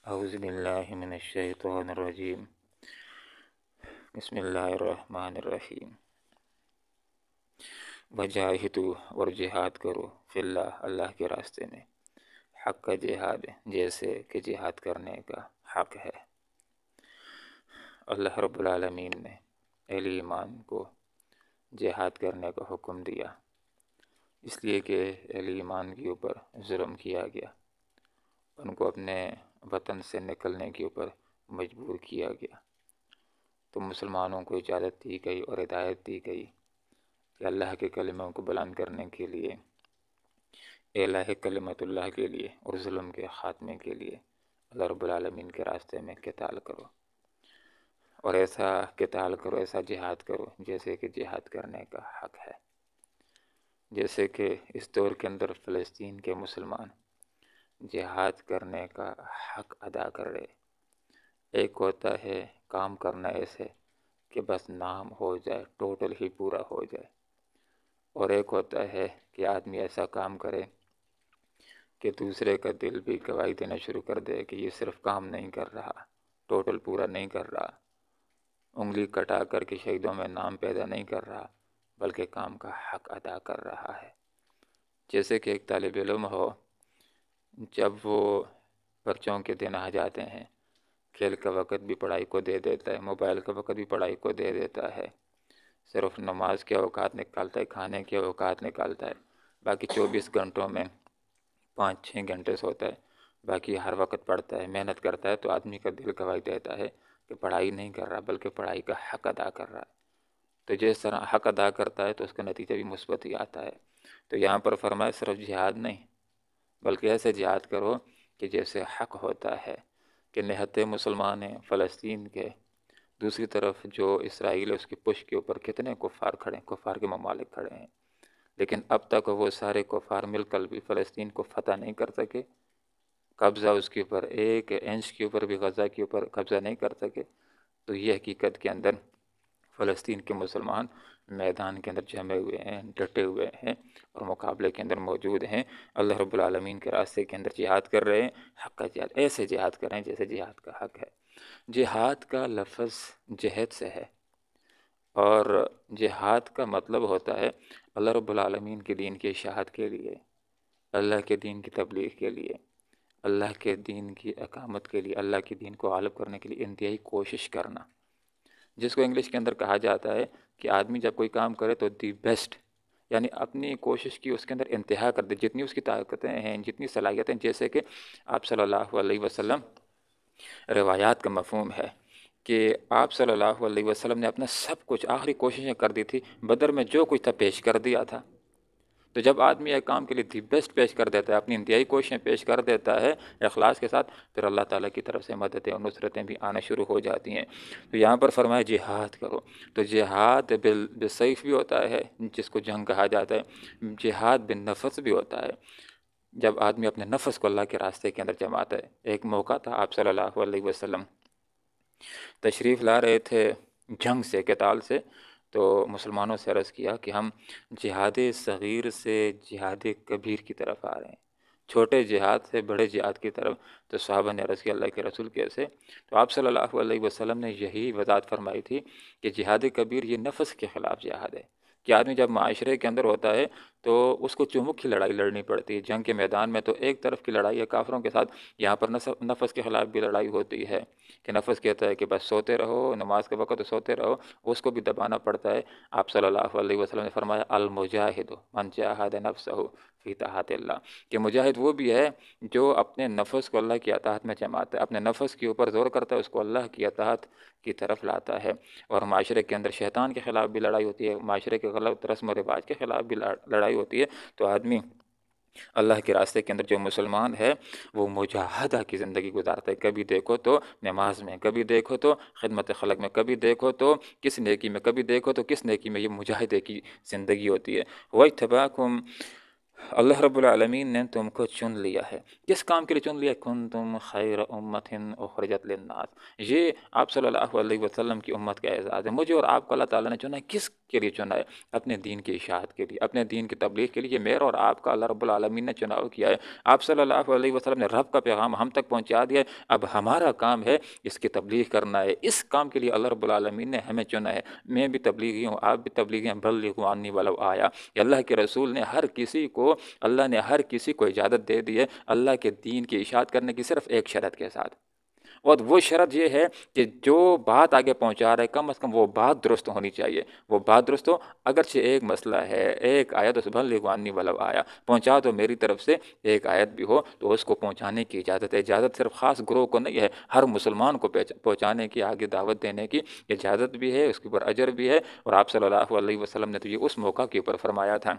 اعوذ باللہ من الشیطان الرجیم بسم اللہ الرحمن الرحیم وجاہدوا اور جہاد کرو فی اللہ اللہ کے راستے میں حق کا جہاد جیسے کہ جہاد کرنے کا حق ہے۔ اللہ رب العالمین نے اہل ایمان کو جہاد کرنے کا حکم دیا، اس لیے کہ اہل ایمان کے اوپر ظلم کیا گیا، ان کو اپنے وطن سے نکلنے کے اوپر مجبور کیا گیا، تو مسلمانوں کو اجازت دی گئی اور ہدایت دی گئی کہ اللہ کے کلموں کو بلند کرنے کے لیے، اعلاء کلمت اللہ کے لیے اور ظلم کے خاتمے کے لیے اللہ رب العالمین کے راستے میں قتال کرو، اور ایسا قتال کرو، ایسا جہاد کرو جیسے کہ جہاد کرنے کا حق ہے۔ جیسے کہ اس دور کے اندر فلسطین کے مسلمان جہاد کرنے کا حق ادا کر رہے۔ ایک ہوتا ہے کام کرنا ایسے کہ بس نام ہو جائے، ٹوٹل ہی پورا ہو جائے، اور ایک ہوتا ہے کہ آدمی ایسا کام کرے کہ دوسرے کا دل بھی گواہی دینا شروع کر دے کہ یہ صرف کام نہیں کر رہا، ٹوٹل پورا نہیں کر رہا، انگلی کٹا کر کے شہیدوں میں نام پیدا نہیں کر رہا، بلکہ کام کا حق ادا کر رہا ہے۔ جیسے کہ ایک طالب علم ہو، جب وہ بچوں کے دن آ جاتے ہیں، کھیل کا وقت بھی پڑھائی کو دے دیتا ہے، موبائل کا وقت بھی پڑھائی کو دے دیتا ہے، صرف نماز کے اوقات نکالتا ہے، کھانے کے اوقات نکالتا ہے، باقی 24 گھنٹوں میں 5-6 گھنٹے سوتا ہے، باقی ہر وقت پڑھتا ہے، محنت کرتا ہے، تو آدمی کا دل گواہی دیتا ہے کہ پڑھائی نہیں کر رہا بلکہ پڑھائی کا حق ادا کر رہا ہے۔ تو جس طرح حق ادا کرتا ہے تو اس کا نتیجہ بھی مثبت ہی آتا ہے۔ تو یہاں پر فرمایا صرف جہاد نہیں، بلکہ ایسے جہاد کرو کہ جیسے حق ہوتا ہے، کہ نہتے مسلمان ہیں فلسطین کے، دوسری طرف جو اسرائیل ہے اس کی پشت کے اوپر کتنے کفار کھڑے ہیں، کفار کے ممالک کھڑے ہیں، لیکن اب تک وہ سارے کفار مل کر بھی فلسطین کو فتح نہیں کر سکے، قبضہ اس کے اوپر ایک انچ کے اوپر بھی غزہ کے اوپر قبضہ نہیں کر سکے۔ تو یہ حقیقت کے اندر فلسطین کے مسلمان میدان کے اندر جمے ہوئے ہیں، ڈٹے ہوئے ہیں اور مقابلے کے اندر موجود ہیں، اللہ رب العالمین کے راستے کے اندر جہاد کر رہے ہیں، حق کا جہاد، ایسے جہاد کر رہے ہیں جیسے جہاد کا حق ہے۔ جہاد کا لفظ جہد سے ہے، اور جہاد کا مطلب ہوتا ہے اللہ رب العالمین کے دین کی اشاعت کے لیے، اللہ کے دین کی تبلیغ کے لیے، اللہ کے دین کی اقامت کے لیے، اللہ کے دین کو غالب کرنے کے لیے انتہائی کوشش کرنا، جس کو انگلش کے اندر کہا جاتا ہے کہ آدمی جب کوئی کام کرے تو دی بیسٹ، یعنی اپنی کوشش کی اس کے اندر انتہا کر دے، جتنی اس کی طاقتیں ہیں، جتنی صلاحیتیں، جیسے کہ آپ صلی اللہ علیہ وسلم، روایات کا مفہوم ہے کہ آپ صلی اللہ علیہ وسلم نے اپنا سب کچھ، آخری کوششیں کر دی تھی، بدر میں جو کچھ تھا پیش کر دیا تھا۔ تو جب آدمی ایک کام کے لیے دی بیسٹ پیش کر دیتا ہے، اپنی انتہائی کوششیں پیش کر دیتا ہے اخلاص کے ساتھ، پھر اللہ تعالیٰ کی طرف سے مددیں اور نصرتیں بھی آنا شروع ہو جاتی ہیں۔ تو یہاں پر فرمایا جہاد کرو، تو جہاد بالسیف بھی ہوتا ہے جس کو جنگ کہا جاتا ہے، جہاد بالنفس بھی ہوتا ہے، جب آدمی اپنے نفس کو اللہ کے راستے کے اندر جماتا ہے۔ ایک موقع تھا، آپ صلی اللہ علیہ وسلم تشریف لا رہے تھے جنگ سے، قتال سے، تو مسلمانوں سے عرض کیا کہ ہم جہاد صغیر سے جہاد کبیر کی طرف آ رہے ہیں، چھوٹے جہاد سے بڑے جہاد کی طرف۔ تو صحابہ نے عرض کیا اللہ کے رسول کیسے؟ تو آپ صلی اللہ علیہ وسلم نے یہی وضاحت فرمائی تھی کہ جہاد کبیر یہ نفس کے خلاف جہاد ہے، کہ آدمی جب معاشرے کے اندر ہوتا ہے تو اس کو چمک کی لڑائی لڑنی پڑتی ہے۔ جنگ کے میدان میں تو ایک طرف کی لڑائی ہے کافروں کے ساتھ، یہاں پر نفس کے خلاف بھی لڑائی ہوتی ہے، کہ نفس کہتا ہے کہ بس سوتے رہو، نماز کے وقت سوتے رہو، اس کو بھی دبانا پڑتا ہے۔ آپ صلی اللہ علیہ وسلم نے فرمایا المجاہد من جاہد نفسہ فی طاعت اللہ، کہ مجاہد وہ بھی ہے جو اپنے نفس کو اللہ کی اطاعت میں جماتا ہے، اپنے نفس کے اوپر زور کرتا ہے، اس کو اللہ کی اطاعت کی طرف لاتا ہے۔ اور معاشرے کے اندر شیطان کے خلاف بھی لڑائی ہوتی ہے، معاشرے کے غلط رسم و رواج کے خلاف بھی لڑائی ہوتی ہے۔ تو آدمی اللہ کے راستے کے اندر جو مسلمان ہے وہ مجاہدہ کی زندگی گزارتا ہے، کبھی دیکھو تو نماز میں، کبھی دیکھو تو خدمت خلق میں، کبھی دیکھو تو کس نیکی میں، کبھی دیکھو تو کس نیکی میں، یہ مجاہدے کی زندگی ہوتی ہے۔ وَاجْتَبَاكُمْ، اللہ رب العالمین نے تم کو چن لیا ہے، کس کام کے لیے چن لیا؟ كُنْتُمْ خَيْرَ أُمَّةٍ أُخْرِجَتْ لِلنَّاسِ، یہ آپ صلی اللہ علیہ وسلم کی امت کا اعزاز ہے، مجھے اور آپ کو اللہ تعالیٰ نے چنا ہے، کس کے لیے چنا ہے؟ اپنے دین کی اشاعت کے لیے، اپنے دین کی تبلیغ کے لیے۔ یہ میرا اور آپ کا اللہ رب العالمین نے چناؤ کیا ہے۔ آپ صلی اللہ علیہ وسلم نے رب کا پیغام ہم تک پہنچا دیا ہے، اب ہمارا کام ہے اس کی تبلیغ کرنا ہے۔ اس کام کے لیے اللہ رب العالمین نے ہمیں چنا ہے۔ میں بھی تبلیغی ہوں، آپ بھی تبلیغی ہیں، بلغوا عنی ولو آیا۔ اللہ کے رسول نے ہر کسی کو، اللہ نے ہر کسی کو اجازت دے دی ہے اللہ کے دین کی اشاعت کرنے کی، صرف ایک شرط کے ساتھ، اور وہ شرط یہ ہے کہ جو بات آگے پہنچا رہا ہے کم از کم وہ بات درست ہونی چاہیے۔ وہ بات درست ہو، اگرچہ ایک مسئلہ ہے، ایک آیت اس بلغوا عنی ولو آیا، پہنچا تو میری طرف سے ایک آیت بھی ہو تو اس کو پہنچانے کی اجازت ہے۔ اجازت صرف خاص گروہ کو نہیں ہے، ہر مسلمان کو پہنچانے کی، آگے دعوت دینے کی اجازت بھی ہے، اس کے اوپر اجر بھی ہے۔ اور آپ صلی اللہ علیہ وسلم نے تو یہ اس موقع کے اوپر فرمایا تھا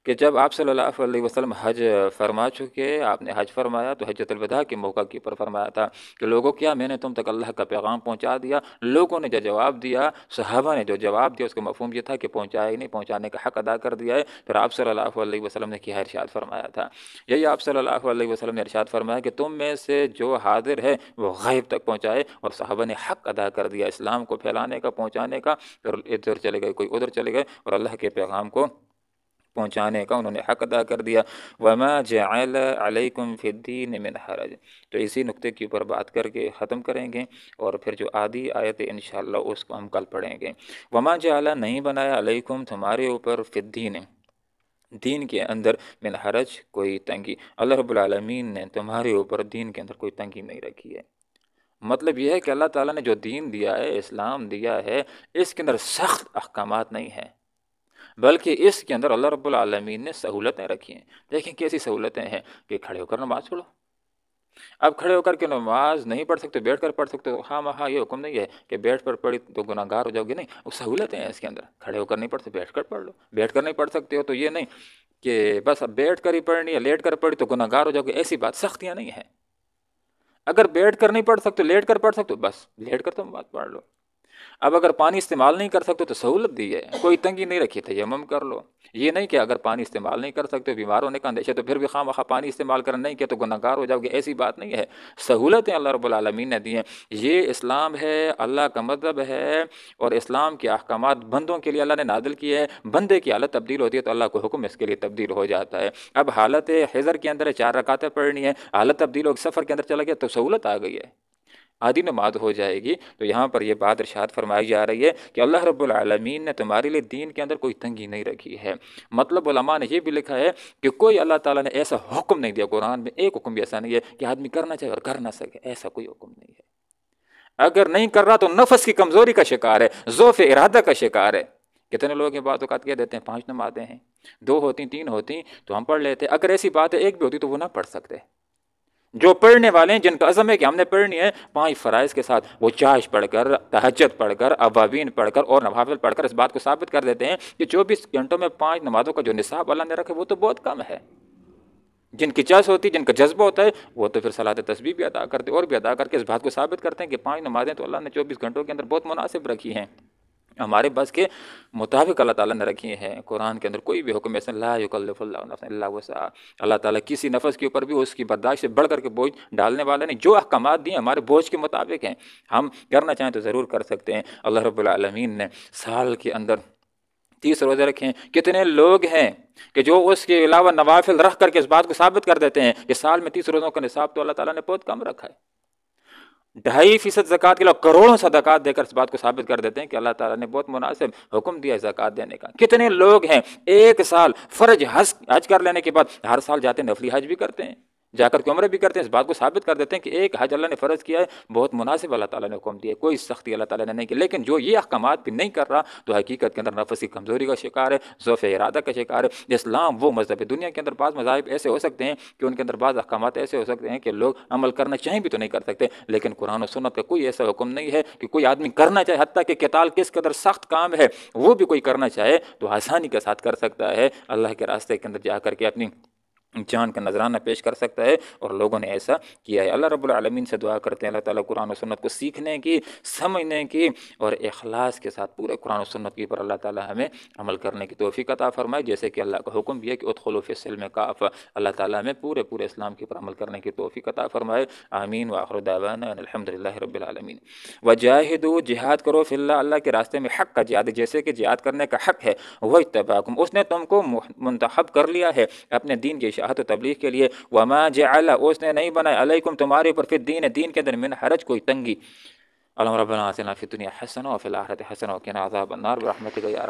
کہ جب آپ صلی اللہ علیہ وسلم حج فرما چکے، آپ نے حج فرمایا تو حجۃ الوداع کے موقع کے اوپر فرمایا تھا کہ لوگوں، کیا میں نے تم تک اللہ کا پیغام پہنچا دیا؟ لوگوں نے جو جواب دیا، صحابہ نے جو جواب دیا، اس کا مفہوم یہ تھا کہ پہنچایا ہی نہیں، پہنچانے کا حق ادا کر دیا ہے۔ پھر آپ صلی اللہ علیہ وسلم نے کیا ارشاد فرمایا تھا؟ یہی آپ صلی اللہ علیہ وسلم نے ارشاد فرمایا کہ تم میں سے جو حاضر ہے وہ غائب تک پہنچائے، اور صحابہ نے حق ادا کر دیا اسلام کو پھیلانے کا، پہنچانے کا۔ پھر ادھر چلے گئے، کوئی ادھر چلے گئے، اور اللہ کے پیغام کو پہنچانے کا انہوں نے حق ادا کر دیا۔ وَمَا جَعَلَ عَلَيْكُمْ فِي الدِّينِ مِنْ حَرَجٍ۔ تو اسی نقطے کے اوپر بات کر کے ختم کریں گے، اور پھر جو آدھی آیت ہے انشاءاللہ اس کو ہم کل پڑھیں گے۔ وَمَا جَعَلَ، نہیں بنایا، علیکم تمہارے اوپر، فی الدین، دین کے اندر، من حرج، کوئی تنگی۔ اللہ رب العالمین نے تمہارے اوپر دین کے اندر کوئی تنگی نہیں رکھی ہے۔ مطلب یہ ہے کہ اللہ تعالیٰ نے جو دین دیا ہے، اسلام دیا ہے، اس کے اندر سخت احکامات نہیں ہیں، بلکہ اس کے اندر اللہ رب العالمین نے سہولتیں رکھی ہیں۔ دیکھیں کیسی سہولتیں ہیں کہ کھڑے ہو کر نماز پڑھو۔ اب کھڑے ہو کر کے نماز نہیں پڑھ سکتے، بیٹھ کر پڑھ سکتے ہو، ہاں وہاں یہ حکم نہیں ہے کہ بیٹھ پر پڑھی تو گناہ گار ہو جاؤ گے، نہیں، وہ سہولتیں ہیں اس کے اندر۔ کھڑے ہو کر نہیں پڑھ سکتے، بیٹھ کر پڑھ لو۔ بیٹھ کر نہیں پڑھ سکتے ہو تو یہ نہیں کہ بس اب بیٹھ کر ہی پڑھنی ہے، لیٹ کر پڑھی تو گناہ گار ہو جاؤ گے، ایسی بات، سختیاں نہیں ہیں۔ اگر بیٹھ کر نہیں پڑھ سکتے، لیٹ کر پڑھ سکتے، بس لیٹ کر تم بات پڑھ لو۔ اب اگر پانی استعمال نہیں کر سکتے تو سہولت دی ہے، کوئی تنگی نہیں رکھی، تیمم کر لو۔ یہ نہیں کہ اگر پانی استعمال نہیں کر سکتے، بیمار ہونے کا اندیشہ تو پھر بھی خواہ مخواہ پانی استعمال کرنا نہیں کیا تو گناہ گار ہو جاؤ گے، ایسی بات نہیں ہے۔ سہولتیں اللہ رب العالمین نے دی ہیں۔ یہ اسلام ہے، اللہ کا مذہب ہے، اور اسلام کے احکامات بندوں کے لیے اللہ نے نازل کیے ہیں۔ بندے کی حالت تبدیل ہوتی ہے تو اللہ کو حکم اس کے لیے تبدیل ہو جاتا ہے۔ اب حالت حضر کے اندر 4 رکعتیں پڑھنی ہے، حالت تبدیل ہو، سفر کے اندر چلا گیا تو سہولت آ گئی ہے، آدھی نماز ہو جائے گی۔ تو یہاں پر یہ بات ارشاد فرمائی جا رہی ہے کہ اللہ رب العالمین نے تمہارے لیے دین کے اندر کوئی تنگی نہیں رکھی ہے۔ مطلب علماء نے یہ بھی لکھا ہے کہ کوئی اللہ تعالیٰ نے ایسا حکم نہیں دیا قرآن میں، ایک حکم بھی ایسا نہیں ہے کہ آدمی کرنا چاہے اور کر نہ سکے، ایسا کوئی حکم نہیں ہے۔ اگر نہیں کر رہا تو نفس کی کمزوری کا شکار ہے، ضعف ارادہ کا شکار ہے۔ کتنے لوگ یہ بات اوقات کہہ دیتے ہیں 5 نمازیں ہیں، 2 ہوتی 3 ہوتی تو ہم پڑھ لیتے، اگر ایسی بات ہے ایک بھی ہوتی تو وہ نہ پڑھ سکتے۔ جو پڑھنے والے ہیں، جن کا عزم ہے کہ ہم نے پڑھنی ہے 5 فرائض کے ساتھ، وہ چاشت پڑھ کر، تہجد پڑھ کر، اوابین پڑھ کر اور نوافل پڑھ کر اس بات کو ثابت کر دیتے ہیں کہ 24 گھنٹوں میں 5 نمازوں کا جو نصاب اللہ نے رکھا وہ تو بہت کم ہے۔ جن کی چاس ہوتی، جن کا جذبہ ہوتا ہے، وہ تو پھر صلاۃ تسبیح بھی ادا کرتے اور بھی ادا کر کے اس بات کو ثابت کرتے ہیں کہ 5 نمازیں تو اللہ نے 24 گھنٹوں کے اندر بہت مناسب رکھی ہیں، ہمارے بس کے مطابق اللہ تعالیٰ نے رکھی ہیں۔ قرآن کے اندر کوئی بھی حکم ایسا، لا یکلف اللہ نفسا الا وسعہا، اللہ تعالیٰ کسی نفس کے اوپر بھی اس کی برداشت سے بڑھ کر کے بوجھ ڈالنے والا نہیں۔ جو احکامات دیے ہمارے بوجھ کے مطابق ہیں، ہم کرنا چاہیں تو ضرور کر سکتے ہیں۔ اللہ رب العالمین نے سال کے اندر 30 روزے رکھے ہیں۔ کتنے لوگ ہیں کہ جو اس کے علاوہ نوافل رکھ کر کے اس بات کو ثابت کر دیتے ہیں کہ سال میں 30 روزوں کا نصاب تو اللہ تعالیٰ نے بہت کم رکھا ہے۔ 2.5% زکوٰۃ کے علاوہ کروڑوں صدقات دے کر اس بات کو ثابت کر دیتے ہیں کہ اللہ تعالیٰ نے بہت مناسب حکم دیا ہے زکوٰۃ دینے کا۔ کتنے لوگ ہیں 1 سال فرض حج کر لینے کے بعد ہر سال جاتے ہیں، نفلی حج بھی کرتے ہیں، جا کر کے عمرہ بھی کرتے ہیں، اس بات کو ثابت کر دیتے ہیں کہ ایک حج اللہ نے فرض کیا ہے، بہت مناسب اللہ تعالیٰ نے حکم دیا ہے، کوئی سختی اللہ تعالیٰ نے نہیں کی۔ لیکن جو یہ احکامات بھی نہیں کر رہا تو حقیقت کے اندر نفس کی کمزوری کا شکار ہے، ضعف ارادہ کا شکار ہے۔ اسلام وہ مذہب ہے، دنیا کے اندر بعض مذاہب ایسے ہو سکتے ہیں کہ ان کے اندر بعض احکامات ایسے ہو سکتے ہیں کہ لوگ عمل کرنا چاہیں بھی تو نہیں کر سکتے، لیکن قرآن و سنت کا کوئی ایسا حکم نہیں ہے کہ کوئی آدمی کرنا چاہے، حتیٰ کہ قتال کس قدر سخت کام ہے وہ بھی کوئی کرنا چاہے تو آسانی کے ساتھ کر سکتا ہے، اللہ کے راستے کے اندر جا کر کے اپنی جان کا نذرانہ پیش کر سکتا ہے، اور لوگوں نے ایسا کیا ہے۔ اللہ رب العالمین سے دعا کرتے ہیں اللہ تعالیٰ قرآن و سنت کو سیکھنے کی، سمجھنے کی اور اخلاص کے ساتھ پورے قرآن و سنت کی پر اللہ تعالیٰ ہمیں عمل کرنے کی توفیق عطا فرمائے، جیسے کہ اللہ کا حکم بھی ہے کہ ادخلوا فی السلم کافہ، اللہ تعالیٰ ہمیں پورے اسلام کے پر عمل کرنے کی توفیق عطا فرمائے۔ آمین وآخر دعوانا ان الحمد للہ رب العالمین۔ وجاہدوا، جہاد کرو فی اللہ، اللہ کے راستے میں، حق کا جہاد، جیسے کہ جہاد کرنے کا حق ہے، وَاجْتَبَاكُمْ، اس نے تم کو منتخب کر لیا ہے اپنے دین کی اشاعت و تبلیغ کے لیے، وَمَا جَعَلَ، اس نے نہیں بنایا، علیکم تمہارے پر، فی الدین، دین کے اندر، من حرج، کوئی تنگی۔ اللہم ربنا آتنا فی الدنیا حسنہ وفی الآخرۃ حسنہ وقنا عذاب النار برحمتک یا